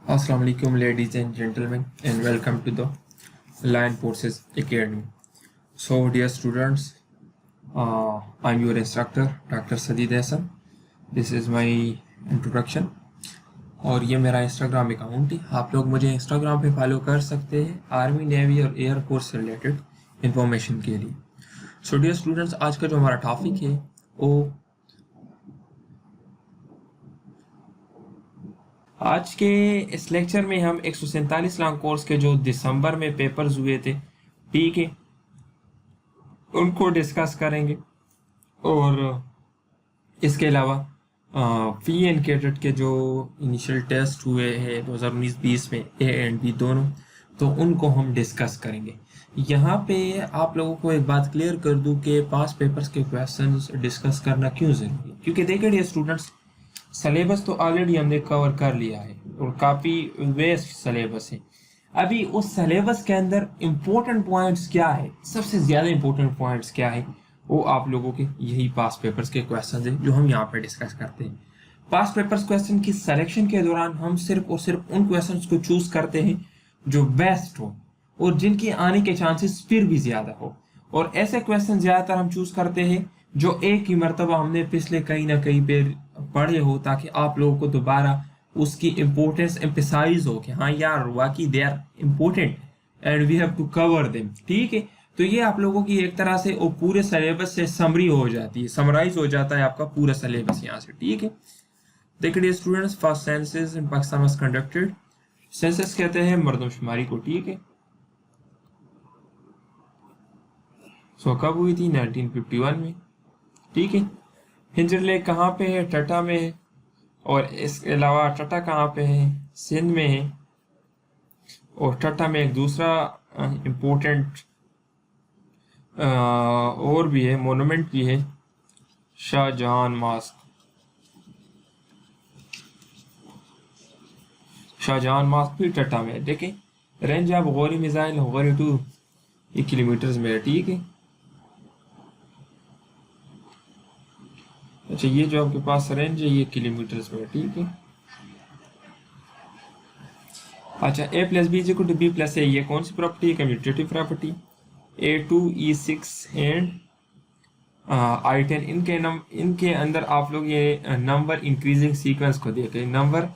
Assalamu alaikum ladies and gentlemen, and welcome to the Lion Forces Academy. So dear students, I'm your instructor Dr. Sadid Hassan. This is my introduction और ये मेरा Instagram account है। आप लोग मुझे Instagram पे follow कर सकते हैं आर्मी नेवी और एयरफोर्स से रिलेटेड इंफॉर्मेशन के लिए। सो डियर स्टूडेंट्स, आज का जो हमारा टॉपिक है वो आज के इस लेक्चर में हम 147 लॉन्ग कोर्स के जो दिसंबर में पेपर्स हुए थे, ठीक है, उनको डिस्कस करेंगे। और इसके अलावा पी एंड कैडेट के जो इनिशियल टेस्ट हुए हैं 2019-20 में ए एंड बी दोनों, तो उनको हम डिस्कस करेंगे। यहाँ पे आप लोगों को एक बात क्लियर कर दूं कि पास पेपर्स के क्वेश्चंस डिस्कस करना क्यों ज़रूरी है, क्योंकि देखिए स्टूडेंट्स, सिलेबस तो ऑलरेडी हमने कवर कर लिया है और काफ़ी वेस्ट सिलेबस है। अभी उस सिलेबस के अंदर इम्पोर्टेंट पॉइंट्स क्या है, सबसे ज़्यादा इम्पोर्टेंट पॉइंट्स क्या है, वो आप लोगों के यही पास पेपर्स के क्वेश्चन हैं जो हम यहाँ पे डिस्कस करते हैं। पास पेपर्स क्वेश्चन की सिलेक्शन के दौरान हम सिर्फ और सिर्फ उन क्वेश्चन को चूज करते हैं जो बेस्ट हो और जिनकी आने के चांसेस फिर भी ज़्यादा हो, और ऐसे क्वेश्चन ज़्यादातर हम चूज करते हैं जो एक ही मरतबा हमने पिछले कहीं ना कहीं पे पढ़े हो, ताकि आप लोगों को दोबारा उसकी इम्पोर्टेंस एम्फसाइज हो कि हाँ यार वाकई they are important and we have to cover them, ठीक है। तो ये आप लोगों की एक तरह से वो पूरे सिलेबस से समरी हो जाती है, समराइज हो जाता है आपका पूरा सिलेबस यहाँ से, ठीक है। देखिए students, first census in Pakistan was conducted. Census कहते हैं मरदमशुमारी को, ठीक है। सो कब हुई थी? 1951 में, ठीक है। हिंजर लेक कहाँ पे है? टटा में है। और इसके अलावा टटा कहाँ पे है? सिंध में है। और टटा में एक दूसरा इम्पोर्टेंट और भी है, मोनूमेंट भी है, शाहजहां मास्क। शाहजहां मास्क भी टटा में है। देखें, range of Gauri missile Gauri 2 kilometre में है, ठीक है। अच्छा, ये जो आपके पास रेंज है ये किलोमीटर्स में है, ठीक है। अच्छा, a plus B equal to B plus A, ये कौन सी प्रॉपर्टी है? Commutative property. A2 E6 and I10, इनके अंदर आप लोग ये नंबर इंक्रीजिंग सीक्वेंस को देखे, नंबर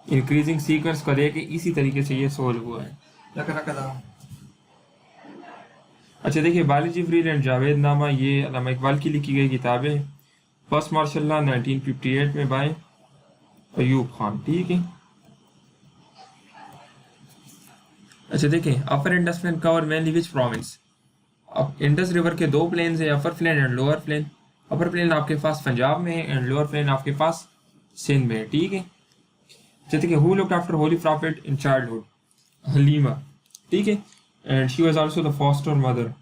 इंक्रीजिंग सीक्वेंस को देखे इसी तरीके से ये सोल्व हुआ है। अच्छा देखिए, बालाजी फ्रीद एंड जावेद नामा, ये अल्लामा इकबाल की लिखी गई किताबें। फर्स्ट मार्शल लॉ 1958 में बाय अयूब खान, ठीक है। अच्छा देखिए, upper Indus plain cover mainly which province? अब इंडस रिवर के दो प्लेन्स है, upper plain and lower plain. Upper plain आपके पास पंजाब में है एंड लोअर प्लेन आपके पास सिंध में है, ठीक है। अच्छा देखिए, who looked after holy profit in childhood? Halima, ठीक है, and she was also the foster mother.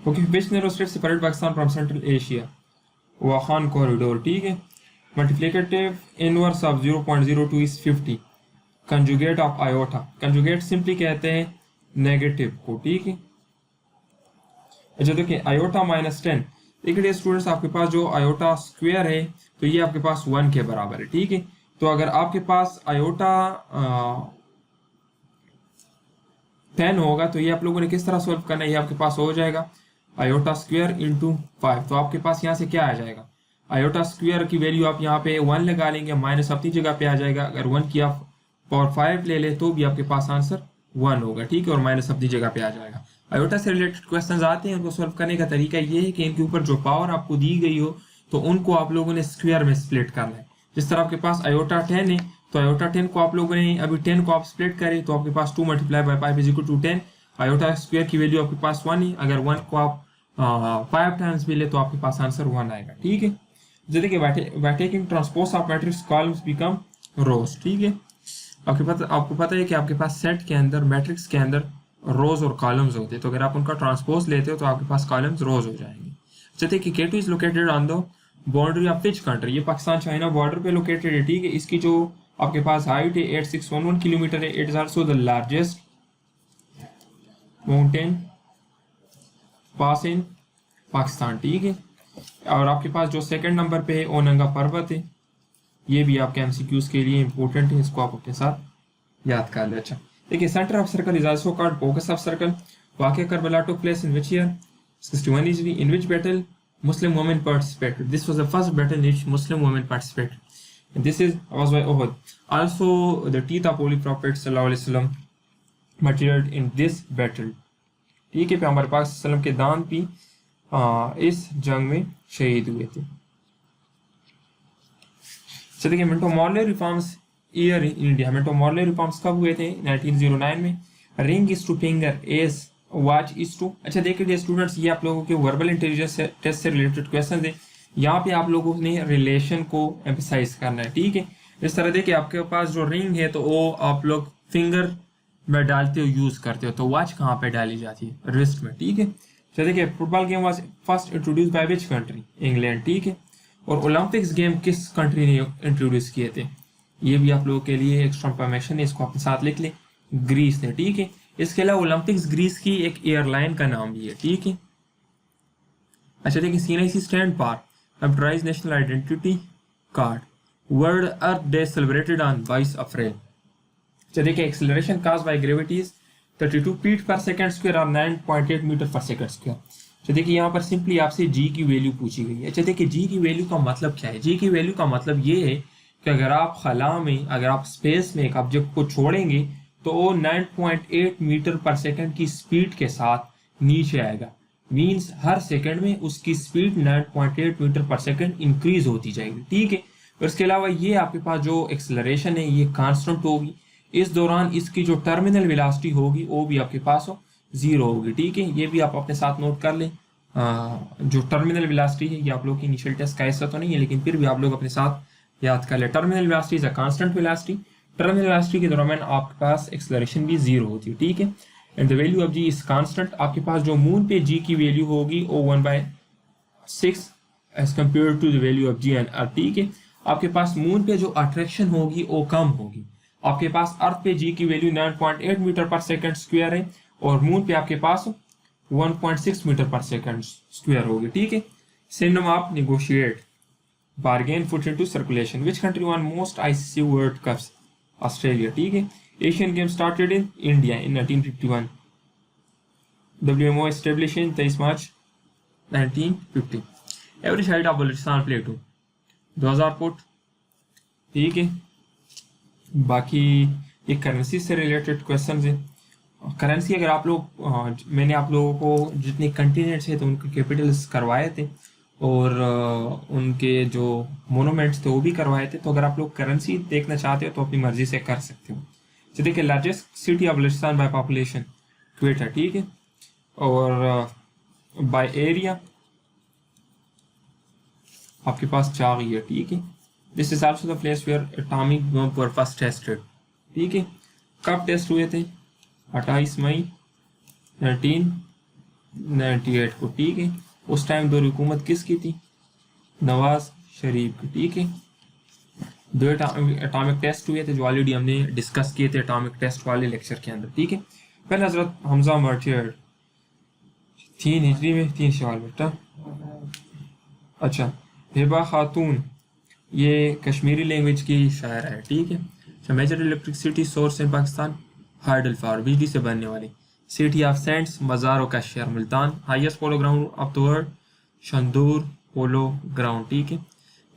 Okay, which narrow state separate Pakistan from central Asia? Wakhan corridor, ठीक है। Multiplicative inverse of 0.02 is 50। Conjugate of iota, conjugate simply कहते हैं negative को, ठीक है। अच्छा देखिए, आयोटा -10, देखिए स्टूडेंट्स, आपके पास जो आयोटा स्क्वायर है तो ये आपके पास 1 के बराबर है, ठीक है। तो अगर आपके पास आयोटा 10 होगा तो ये आप लोगों ने किस तरह सॉल्व करना है? ये आपके पास हो जाएगा आयोटा स्क्वायर इंटू 5। तो आपके पास यहाँ से क्या आ जाएगा? आयोटा स्क्वायर की वैल्यू आप यहाँ पे 1 लगा लेंगे, माइनस अपनी जगह पे आ जाएगा। अगर 1 की आप पावर 5 ले ले तो भी आपके पास आंसर 1 होगा, ठीक है, और माइनस अपनी जगह पे आ जाएगा। आयोटा से रिलेटेड क्वेश्चंस आते हैं, उनको सॉल्व करने का तरीका ये है कि इनके ऊपर जो पावर आपको दी गई हो तो उनको आप लोगों ने स्क्वायर में स्प्लिट करना है। जिस तरह आपके पास आयोटा 10 है तो आयोटा 10 को आप लोगों ने अभी 10 को आप स्प्लिट करें तो आपके पास 2 multiply by 5 is equal to 10। Iota square की वैल्यू आपके पास 1 है, अगर 1 को आप 5 टाइम्स भी ले तो आपके पास आंसर 1 आएगा, ठीक है। जैसे कि by taking transpose of matrix columns become rows, ठीक है। आपको पता है कि आपके पास सेट के अंदर, मैट्रिक्स के अंदर रोज और कॉलम्स होते हैं, तो अगर आप उनका ट्रांसपोज लेते हो तो आपके पास कॉलम्स रोज हो जाएंगे। जैसे कि K2 is located on the boundary of which country? ये पाकिस्तान चाइना बॉर्डर पे लोकेटेड है, ठीक है। इसकी जो आपके पास हाइट है 8611 किलोमीटर है। It is also the largest mountain pass in Pakistan, ठीक है। और आपके पास जो सेकंड नंबर पे है ओनंगा पर्वत है, ये भी आपके एमसीक्यूज के लिए इंपॉर्टेंट है, इसको आप अपने साथ याद कर लें। अच्छा देखिए, centre of circle is also called focus of circle. वाक़या Karbala took place in which year? 61 हिजरी। In which battle Muslim women participated? This was the first battle in which Muslim women participated. And this was by Uhud. Also, the teeth of Holy Prophet sallallahu alaihi wasallam martyred in this battle. ठीक है, पैगंबर पाक सल्लल्लाहु अलैहि वसल्लम के दांत भी इस जंग में शहीद हुए थे। अच्छा देखिए, Minto Morley reforms year in India. Minto Morley reforms कब हुए थे? 1909 में। Ring is to finger as watch is to. अच्छा देखिए स्टूडेंट्स, ये आप लोगों के वर्बल इंटेलिजेंस टेस्ट से रिलेटेड क्वेश्चन है। यहाँ पे आप लोगों ने रिलेशन को एम्फसाइज करना है। ठीक है, इस तरह देखिए आपके पास जो रिंग है तो वो आप लोग फिंगर में डालते हो, यूज करते हो, तो वॉच कहाँ पे डाली जाती है? रिस्ट में। ठीक है, तो देखिए football game was first introduce by which country? England. ठीक है, और ओलंपिक्स गेम किस कंट्री ने इंट्रोड्यूस किए थे? ये भी आप लोगों के लिए एक्स्ट्रा इंफॉर्मेशन है, इसको अपने साथ लिख लें। ग्रीस ने। ठीक है, इसके अलावा ओलंपिक्स ग्रीस की एक एयरलाइन का नाम भी है। ठीक है, अच्छा देखिए, CNIC stand for computerised national identity card. World earth day celebrated on 22 अप्रैल। अच्छा देखिए, acceleration cause by gravity is 32 feet पर सेकंड स्क्वायर और 9.8 मीटर पर सेकंड स्क्वायर। तो देखिए यहाँ पर सिंपली आपसे जी की वैल्यू पूछी गई है। अच्छा देखिए, जी की वैल्यू का मतलब क्या है? जी की वैल्यू का मतलब ये है कि अगर आप खला में, अगर आप स्पेस में एक ऑब्जेक्ट को छोड़ेंगे तो वो 9.8 मीटर पर सेकंड की स्पीड के साथ नीचे आएगा। मींस हर सेकंड में उसकी स्पीड 9.8 मीटर पर सेकंड इंक्रीज होती जाएगी। ठीक है, और इसके अलावा ये आपके पास जो एक्सेलरेशन है ये कांस्टेंट होगी। इस दौरान इसकी जो टर्मिनल वेलोसिटी होगी वो भी आपके पास जीरो होगी। ठीक है, ये भी आप अपने साथ नोट कर लें। जो टर्मिनल वेलोसिटी है ये आप लोग की इनिशियल टेस्ट का ऐसा तो नहीं है, लेकिन फिर भी आप लोग अपने साथ याद कर लें। Terminal velocity is a constant velocity. Terminal velocity के दौरान आपके पास एक्सेलरेशन भी जीरो होती है। ठीक है, and the value of g is constant. आपके पास जो मून पे जी की वैल्यू होगी वो 1/6 as compare to the value of g and earth. ठीक है, आपके पास मून पे जो अट्रैक्शन होगी वो कम होगी। आपके पास अर्थ पे जी की वैल्यू 9.8 मीटर पर सेकंड स्क्वायर है और मून पे आपके पास 1.6 मीटर पर सेकंड स्क्वायर होगी। ठीक है, synonym of negotiate, bargain, put into circulation. Which country one most ICC world cups? Australia. ठीक है, Asian game started in India in 1951। WMO established in 23 March 1950। Average height of Balochistan प्लेटू 2000 foot. ठीक है, बाकी ये currency से रिलेटेड क्वेश्चन है। Currency अगर आप लोग मैंने आप लोगों को जितने कंटिनेंट्स है तो उनके कैपिटल्स करवाए थे और उनके जो मोनूमेंट्स थे वो भी करवाए थे। तो अगर आप लोग करेंसी देखना चाहते हो तो अपनी मर्जी से कर सकते हो। तो देखिए, largest city of Balochistan by population Quetta. ठीक है, और बाय एरिया आपके पास चागी है। ठीक है, this is also the place where atomic bomb were first tested. ठीक है, कब टेस्ट हुए थे? 28 मई 1998 को। ठीक है, उस टाइम दौर हुकूमत किसकी थी? नवाज शरीफ की। ठीक है, दो एटॉमिक टेस्ट हुए थे जो ऑलरेडी हमने डिस्कस किए थे एटॉमिक टेस्ट वाले लेक्चर के अंदर। ठीक है, पहले हजरत हमजा मर्टियर्ड 3 हिजरी में 3 शवाल बेटा। अच्छा, हिबा खातून ये कश्मीरी लैंग्वेज की शायर है। ठीक है, अच्छा, major electricity source in Pakistan hydel power, बिजली से बनने वाली। सिटी ऑफ सेंट्स मज़ारों का शहर Multan. Highest polo ground of the world Shandur polo ground. ठीक है,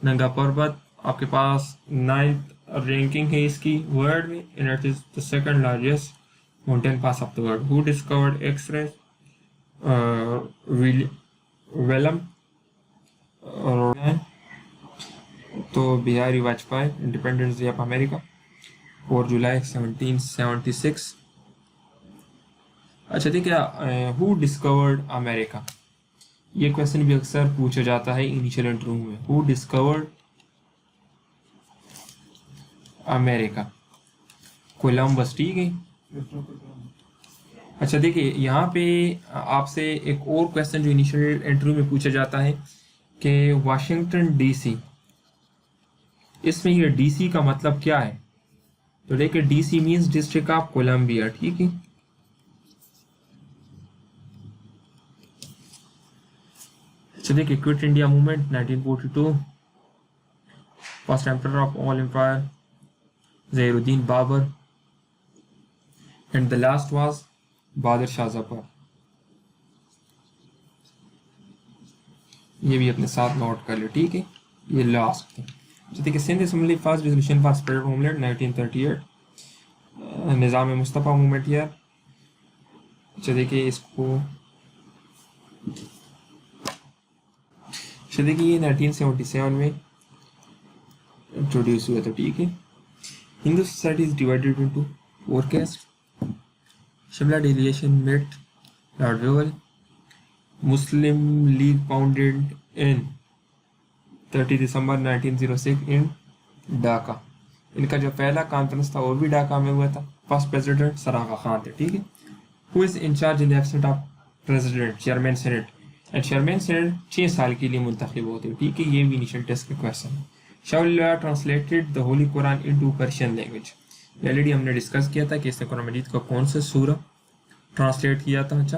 नंगा पर्वत आपके पास 9th रैंकिंग है इसकी वर्ल्ड में and it is the second largest mountain pass of the world. Who discovered express? वेलम तो Bihari Vajpayee. Independence day of America 4 July 1776। अच्छा ठीक है, हु डिस्कवर्ड अमेरिका? ये क्वेश्चन भी अक्सर पूछा जाता है इनिशियल इंटरव्यू में। Who discovered America? कोलंबस। ठीक है, अच्छा देखिए यहाँ पे आपसे एक और क्वेश्चन जो इनिशियल इंटरव्यू में पूछा जाता है कि वाशिंगटन डीसी, इसमें ये डीसी का मतलब क्या है? तो देखिए DC means district of Columbia. ठीक है, अच्छा देखिए quit India movement 1942। First emperor of all empire Zahiruddin Babur, and the last was Bahadur Shah Zafar. ये भी अपने साथ नोट कर लो, ठीक है। ये लास्ट था। तो देखिए, Sindh assembly first resolution for spread homeland 1938, Nizam Mustafa movement year. अच्छा देखिए इसको, अच्छा देखिए ये 1977 में इंट्रोड्यूस हुआ था, ठीक है। Hindu society is divided into 4 caste, Shimla delegation met Lord Wavell, Muslim League founded in 30 December 1906 in Dhaka. इनका जो पहला कॉन्फ्रेंस था वो भी ढाका में हुआ था। फर्स्ट प्रेसिडेंट सर आगा खान थे, ठीक है। Who is in charge in the absent of president, chairman senate, and chairman senate 6 साल के लिए मुंतखब होते हैं, ठीक है। ये भी इनिशियल टेस्ट का क्वेश्चन है। शाउल्ला translated the holy Quran into Persian language. Already हमने डिस्कस किया था कि इसने कुरान मजीद का कौन सा सूरा ट्रांसलेट किया था। अच्छा,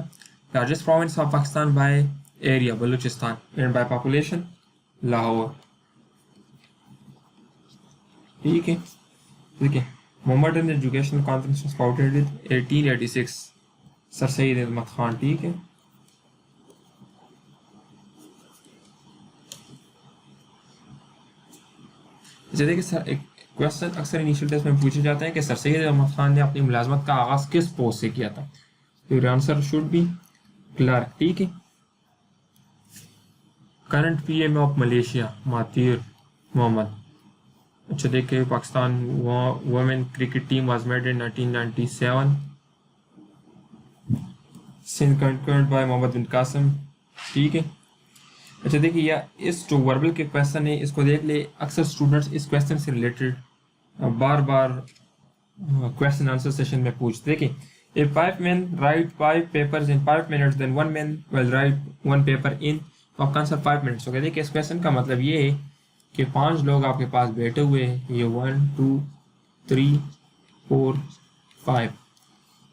largest province of Pakistan by area Balochistan, and by population Lahore, ठीक है। ठीक है, Mohammedan educational conference was founded in 1886, Sir Syed Ahmad Khan, ठीक है। जैसे कि सर एक क्वेश्चन अक्सर इनिशियल टेस्ट में पूछे जाते हैं कि सर सैयद अहमद खान ने अपनी मुलाजमत का आगाज किस पोस्ट से किया था। तो your answer should be clerk, ठीक है। Current PM of Malaysia Mahathir Mohamad. अच्छा देखिए, Pakistan women cricket team was made in 1997, Sindh conquered by Muhammad bin Qasim, ठीक है। अच्छा देखिए, या इस जो वर्बल के क्वेश्चन है इसको देख ले, अक्सर स्टूडेंट्स इस क्वेश्चन से रिलेटेड बार बार क्वेश्चन आंसर सेशन में पूछते। देखिए, if 5 men write 5 papers in 5 minutes then 1 man will write 1 paper in, तो आपका आंसर 5 मिनट्स हो गया। देखिए, इस क्वेश्चन का मतलब ये है कि 5 लोग आपके पास बैठे हुए हैं, ये 1 2 3 4 5,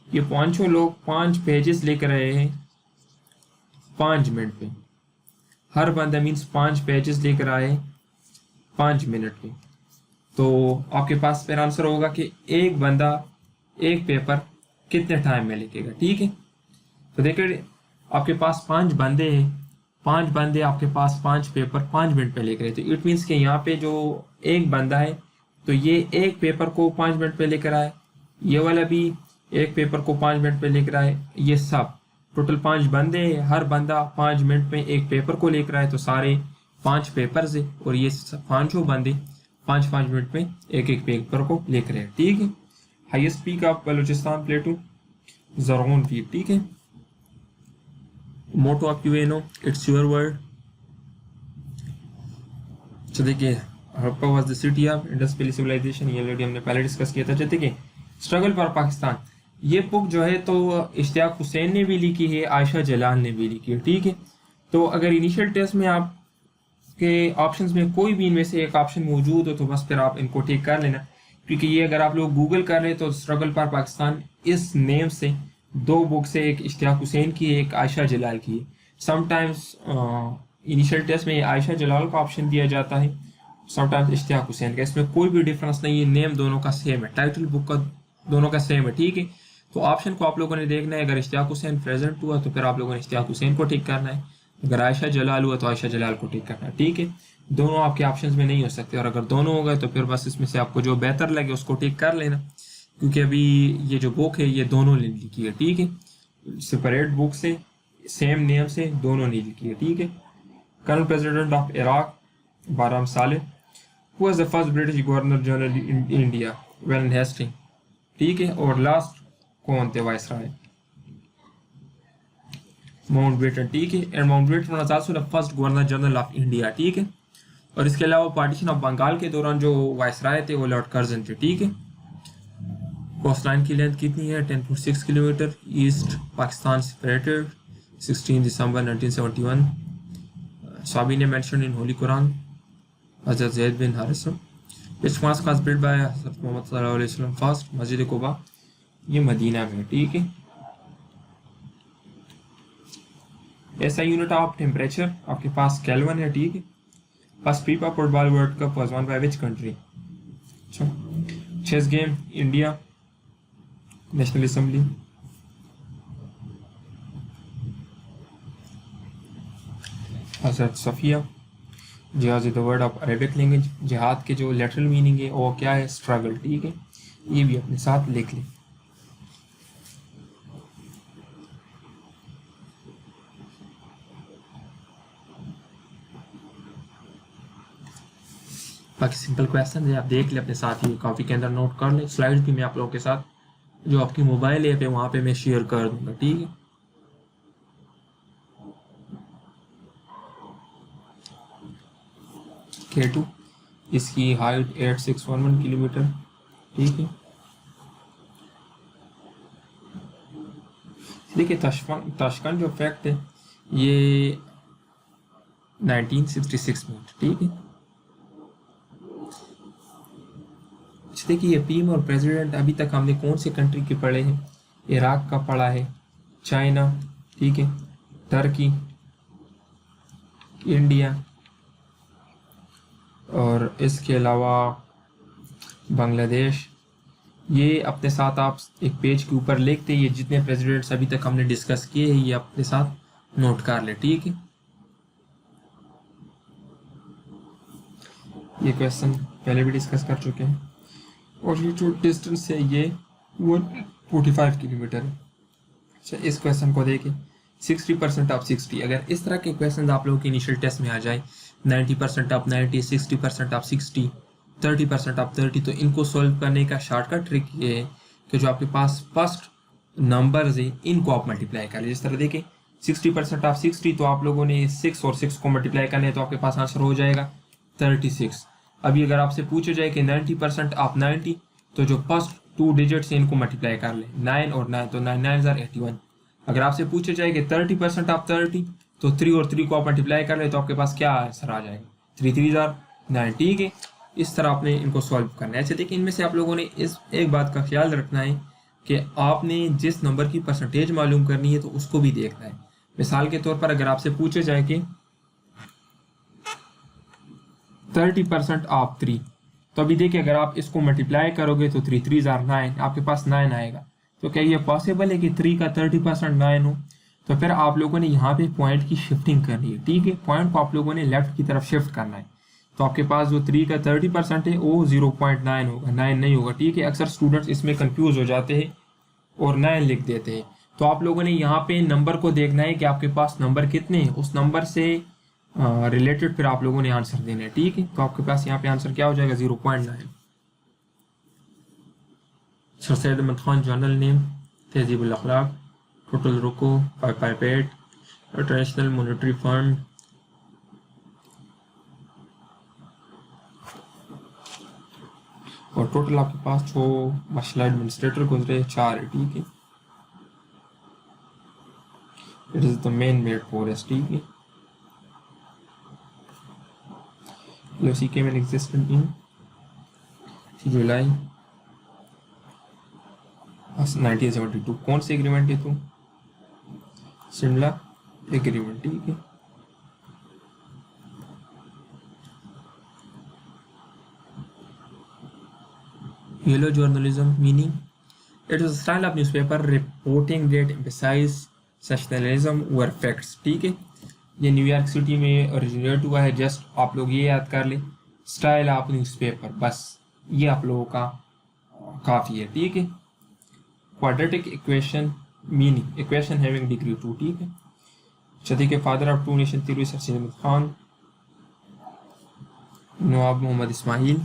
ये 5 लोग 5 पेजेस लेकर आए हैं 5 मिनट पे। हर बंदा मीन्स 5 पेजेस लेकर आए 5 मिनट पे, तो आपके पास फिर आंसर होगा कि एक बंदा एक पेपर कितने टाइम में लिखेगा, ठीक है। तो देखिए, आपके पास 5 बंदे हैं, 5 बंदे आपके पास 5 पेपर 5 मिनट में लिख रहे हैं। तो इट मीन्स कि यहाँ पे जो एक बंदा है तो ये एक पेपर को 5 मिनट में लेकर आए, ये वाला भी एक पेपर को 5 मिनट में लेकर आए, ये सब टोटल 5 बंदे हैं, हर बंदा 5 मिनट में एक पेपर को लेकर आए, तो सारे 5 पेपर्स है, और ये 5 बंदे 5-5 मिनट में एक एक पेपर को लेकर आए, ठीक है। Highest peak of Balochistan plateau Zargun peak, ठीक है। Motto of UNO it's your word. तो देखिए, Harappa was the city of Indus valley civilization, ये ऑलरेडी हमने पहले डिस्कस किया था। देखिए, स्ट्रगल फॉर पाकिस्तान, ये बुक जो है तो इश्तियाक हुसैन ने भी लिखी है, आयशा जलाल ने भी लिखी है, ठीक है। तो अगर इनिशियल टेस्ट में आपके ऑप्शंस में कोई भी इनमें से एक ऑप्शन मौजूद हो तो बस फिर आप इनको टिक कर लेना, क्योंकि ये अगर आप लोग गूगल कर लें तो स्ट्रगल फॉर पाकिस्तान इस नेम से 2 बुक से, एक इश्तियाक हुसैन की है, एक आयशा जलाल की है। समटाइम्स इनिशियल टेस्ट में आयशा जलाल का ऑप्शन दिया जाता है, समटाइम्स इश्तियाक हुसैन का। इसमें कोई भी डिफरेंस नहीं है, नेम दोनों का सेम है, टाइटल बुक का दोनों का सेम है, ठीक है। तो ऑप्शन को आप लोगों ने देखना है, अगर इश्तियाक हुसैन प्रेजेंट हुआ तो फिर आप लोगों ने इश्तियाक हुसैन को टिक करना है, अगर आयशा जलाल हुआ तो आयशा जलाल को टिक करना है, ठीक है। दोनों आपके ऑप्शंस में नहीं हो सकते, और अगर दोनों हो गए तो फिर बस इसमें से आपको जो बेहतर लगे उसको टिक कर लेना, क्योंकि अभी ये जो बुक है ये दोनों ने लिखी है, ठीक है। सेपरेट बुक से सेम नेम से दोनों ने लिखी है, ठीक है। कर्नल प्रेसिडेंट ऑफ इराक बाराम साले, who was the first British governor general in India, Warren Hastings, ठीक है। और लास्ट कौन थे वायसराय, माउंटबेटन, ठीक है। And Mountbatten was also the first governor general of India, ठीक है। और इसके अलावा पार्टीशन ऑफ बंगाल के दौरान जो वायसराय थे वो लॉर्ड कर्जन थे, ठीक है। कोस्ट लाइन की लेंथ कितनी है, 10.6 किलोमीटर। ईस्ट पाकिस्तान सेपरेटेड 16 दिसंबर 1971, साबी ने mention in Holi Quran, Hazrat zaid bin हारिसा। Which mask was built by हजरत मोहम्मद सल्लल्लाहु अलैहि वसल्लम फर्स्ट, मस्जिद कुबा, ये मदीना में, ठीक है। ऐसा यूनिट ऑफ टेम्परेचर आपके पास केल्विन है, ठीक है। First FIFA football world cup was won by which country? अच्छा, chess game India, national assembly, Hazrat Safiya, jihad the word of Arabic language, jihad के जो लेटरल मीनिंग है वो क्या है? स्ट्रगल। ठीक है, ये भी अपने साथ लिख लें। बाकी सिंपल क्वेश्चन है, आप देख ले अपने साथ ही कॉपी के अंदर नोट कर ले। स्लाइड्स भी मैं आप लोगों के साथ जो आपकी मोबाइल ऐप है वहाँ पे मैं शेयर कर दूंगा। ठीक है, K2 इसकी हाइट 8611 किलोमीटर। ठीक है, देखिए ताशकंद जो फैक्ट है ये 1966 में। ठीक है, देखिए ये पीएम और प्रेसिडेंट अभी तक हमने कौन से कंट्री के पढ़े हैं? इराक का पढ़ा है, चाइना, ठीक है, टर्की, इंडिया, और इसके अलावा बांग्लादेश। ये अपने साथ आप एक पेज के ऊपर लिखते, ये जितने प्रेसिडेंट्स अभी तक हमने डिस्कस किए हैं ये अपने साथ नोट कर ले। ठीक है, ये क्वेश्चन पहले भी डिस्कस कर चुके हैं। और ये जो डिस्टेंस है ये 145 किलोमीटर है। अच्छा, इस क्वेश्चन को देखें, 60% ऑफ 60। अगर इस तरह के क्वेश्चन आप लोगों के इनिशियल टेस्ट में आ जाए, 90% ऑफ 90, 60% ऑफ 60, 30% ऑफ 30, तो इनको सॉल्व करने का शॉर्टकट ट्रिक ये है कि जो आपके पास फर्स्ट नंबर्स है इनको आप मल्टीप्लाई कर लें। जिस तरह देखें 60% ऑफ 60, तो आप लोगों ने 6 और 6 को मल्टीप्लाई करना है तो आपके पास आंसर हो जाएगा 36। अभी अगर आपसे पूछा जाए कि 90% ऑफ 90, तो जो फर्स्ट 2 डिजिट्स हैं इनको मल्टीप्लाई कर ले, 9 और 9, तो 9 9 81। अगर आपसे पूछा जाए कि 30% ऑफ 30, तो 3 और 3 को आप मल्टीप्लाई कर ले तो आपके पास क्या आंसर आ जाएगा? 3 3 9। ठीक है, इस तरह आपने इनको सॉल्व करना है। ऐसे देखिए, इनमें से आप लोगों ने इस एक बात का ख्याल रखना है कि आपने जिस नंबर की परसेंटेज मालूम करनी है तो उसको भी देखना है। मिसाल के तौर पर अगर आपसे पूछा जाए कि 30% ऑफ 3, तो अभी देखिए अगर आप इसको मल्टीप्लाई करोगे तो 3 3 9, आपके पास 9 आएगा। तो क्या ये पॉसिबल है कि 3 का 30% 9 हो? तो फिर आप लोगों ने यहाँ पे पॉइंट की शिफ्टिंग करनी है। ठीक है, पॉइंट को आप लोगों ने लेफ्ट की तरफ शिफ्ट करना है। तो आपके पास जो 3 का 30% है वो 0.9 होगा, 9 नहीं होगा। ठीक है, अक्सर स्टूडेंट्स इसमें कंफ्यूज हो जाते हैं और 9 लिख देते हैं। तो आप लोगों ने यहाँ पे नंबर को देखना है कि आपके पास नंबर कितने हैं, उस नंबर से रिलेटेड फिर आप लोगों ने आंसर देना है। ठीक है, तो आपके पास यहाँ पे आंसर क्या हो जाएगा? 0.9। Sir Syed Ahmad Khan journal name, Tahzibul Akhlaq, total रुको, पाइपेट, इंटरनेशनल मॉनेटरी फंड, और टोटल आपके पास जो माशाल्लाह एडमिनिस्ट्रेटर गुजरे 4 है। ठीक है, it is the main made forest. ठीक है, LOC came in existence in जुलाई 1972। कौन सी एग्रीमेंट है? तो शिमला एग्रीमेंट। ठीक है, yellow journalism meaning, it is style of newspaper reporting that emphasize sensationalism over facts. ठीक है, ये न्यूयॉर्क सिटी में ओरिजिनेट हुआ है। जस्ट आप लोग ये याद कर लें, स्टाइल ऑफ न्यूज़पेपर, बस ये आप लोगों का काफ़ी है। ठीक है, quadratic equation meaning, equation having degree 2। ठीक है, चदी के father of two nation theory sir Syed Ahmad Khan, Nawab Mohammad Ismail,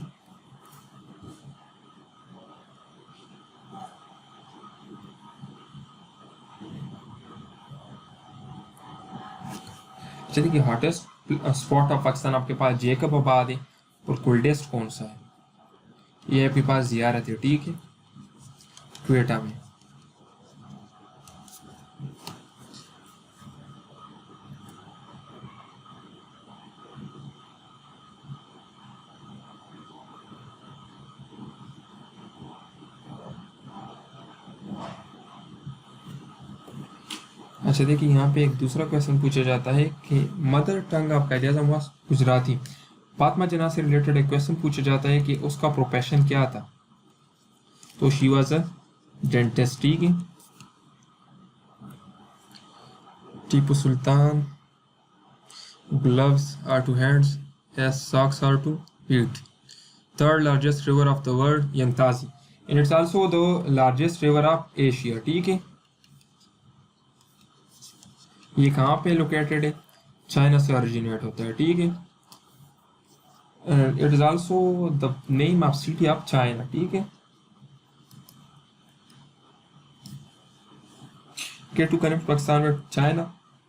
चलिए कि हॉटेस्ट स्पॉट ऑफ पाकिस्तान आपके पास जेकब आबाद है, और कोल्डेस्ट कौन सा है? ये आपके पास जियारत है। ठीक है, क्वेटा में। अच्छा देखिए, यहाँ पे एक दूसरा क्वेश्चन पूछा जाता है कि mother tongue of Quaid-e-Azam was Gujarati, Fatima जना से रिलेटेड एक क्वेश्चन पूछा जाता है कि उसका प्रोफेशन क्या था, तो शी वाज अ डेंटिस्ट। ठीक है। Tipu Sultan, gloves are to hands as socks are to feet. Third largest river of the world, Yangtze, and it's also the largest river of Asia. ठीक है। ये कहाँ पे लोकेटेड है? चाइना से ओरिजिनेट होता है। ठीक है। It is also the name of city of China. ठीक है। के to connect Pakistan with China,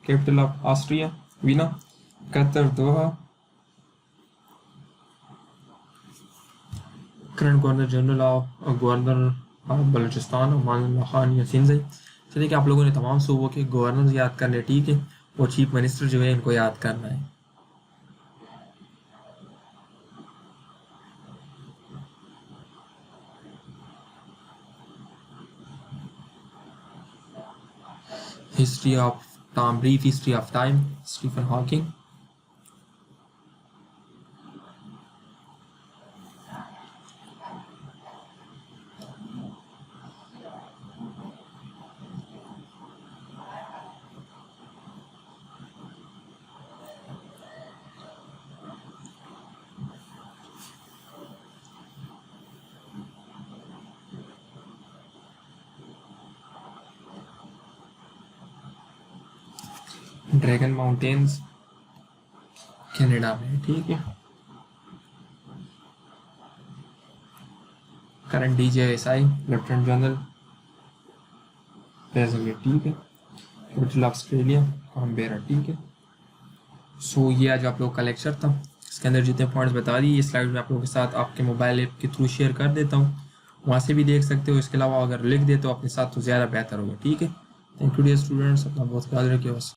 capital of Austria Vienna, Qatar Doha, current governor general of governor of Balochistan Aman Khan Yasinzai. चलिए कि आप लोगों ने तमाम सूबों के गवर्नर याद कर ले। ठीक है। और चीफ मिनिस्टर जो है इनको याद करना है। History of time, brief history of time, Stephen Hawking. Dragon mountains Canada में। ठीक है। Current DJSI lieutenant general present. ठीक है। Capital Australia Canberra. ठीक है। सो ये आज आप लोगों का लेक्चर था। इसके अंदर जितने पॉइंट्स बता दिए ये स्लाइड में आप लोगों के साथ आपके मोबाइल ऐप के थ्रू शेयर कर देता हूँ, वहाँ से भी देख सकते हो। इसके अलावा अगर लिख दे तो अपने साथ तो ज़्यादा बेहतर होगा। ठीक है। थैंक यू डियर स्टूडेंट्स, अपना बहुत ख्याल रखिए। बस।